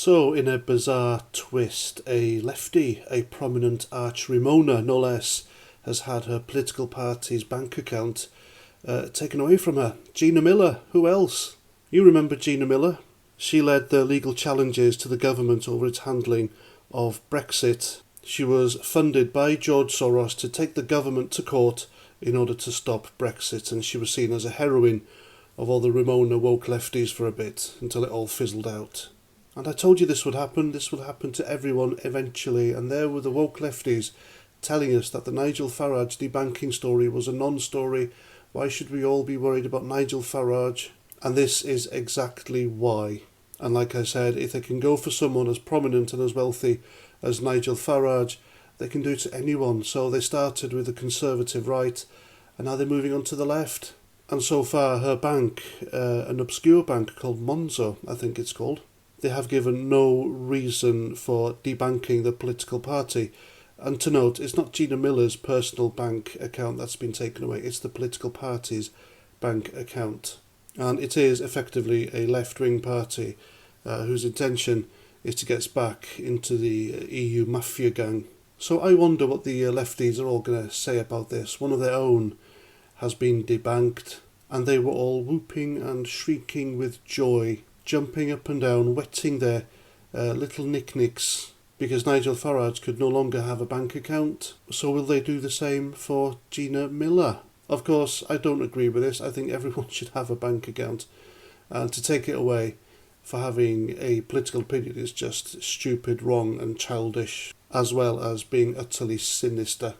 So, in a bizarre twist, a lefty, a prominent arch-Remoaner, no less, has had her political party's bank account taken away from her. Gina Miller, who else? You remember Gina Miller? She led the legal challenges to the government over its handling of Brexit. She was funded by George Soros to take the government to court in order to stop Brexit, and she was seen as a heroine of all the Remoaner woke lefties for a bit, until it all fizzled out. And I told you this would happen to everyone eventually, and there were the woke lefties telling us that the Nigel Farage debanking story was a non-story. Why should we all be worried about Nigel Farage? And this is exactly why. And like I said, if they can go for someone as prominent and as wealthy as Nigel Farage, they can do it to anyone. So they started with the conservative right, and now they're moving on to the left. And so far, her bank, an obscure bank called Monzo, I think it's called, they have given no reason for debanking the political party. And to note, it's not Gina Miller's personal bank account that's been taken away, it's the political party's bank account. And it is effectively a left-wing party whose intention is to get us back into the EU mafia gang. So I wonder what the lefties are all going to say about this. One of their own has been debanked, and they were all whooping and shrieking with joy, jumping up and down, wetting their little knickknacks, because Nigel Farage could no longer have a bank account. So will they do the same for Gina Miller? Of course, I don't agree with this. I think everyone should have a bank account. And to take it away for having a political opinion is just stupid, wrong and childish, as well as being utterly sinister.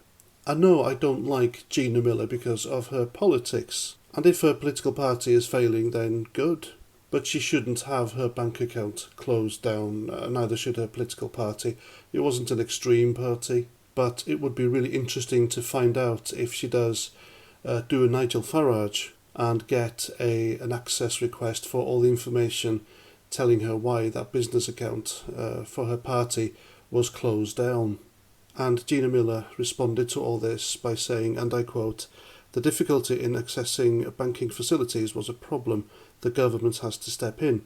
And no, I don't like Gina Miller because of her politics. And if her political party is failing, then good. But she shouldn't have her bank account closed down, neither should her political party. It wasn't an extreme party, but it would be really interesting to find out if she does do a Nigel Farage and get an access request for all the information telling her why that business account for her party was closed down. And Gina Miller responded to all this by saying, and I quote, "The difficulty in accessing banking facilities was a problem. The government has to step in.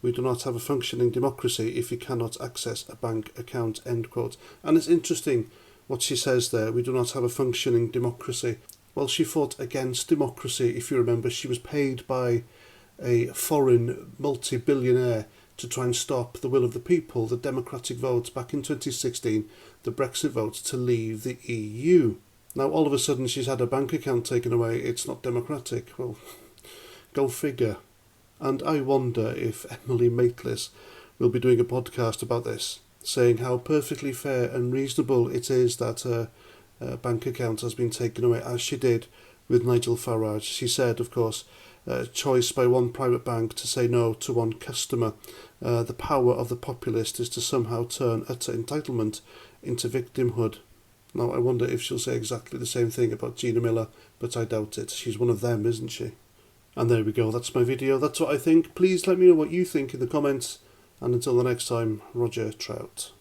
We do not have a functioning democracy if you cannot access a bank account," end quote. And it's interesting what she says there, we do not have a functioning democracy. Well, she fought against democracy, if you remember. She was paid by a foreign multi-billionaire to try and stop the will of the people, the democratic vote back in 2016, the Brexit vote to leave the EU. Now, all of a sudden, she's had her bank account taken away. It's not democratic. Well, go figure. And I wonder if Emily Maitlis will be doing a podcast about this, saying how perfectly fair and reasonable it is that her bank account has been taken away, as she did with Nigel Farage. She said, of course, choice by one private bank to say no to one customer. The power of the populist is to somehow turn utter entitlement into victimhood. Now, I wonder if she'll say exactly the same thing about Gina Miller, but I doubt it. She's one of them, isn't she? And there we go, that's my video, that's what I think. Please let me know what you think in the comments, and until the next time, Roger Trout.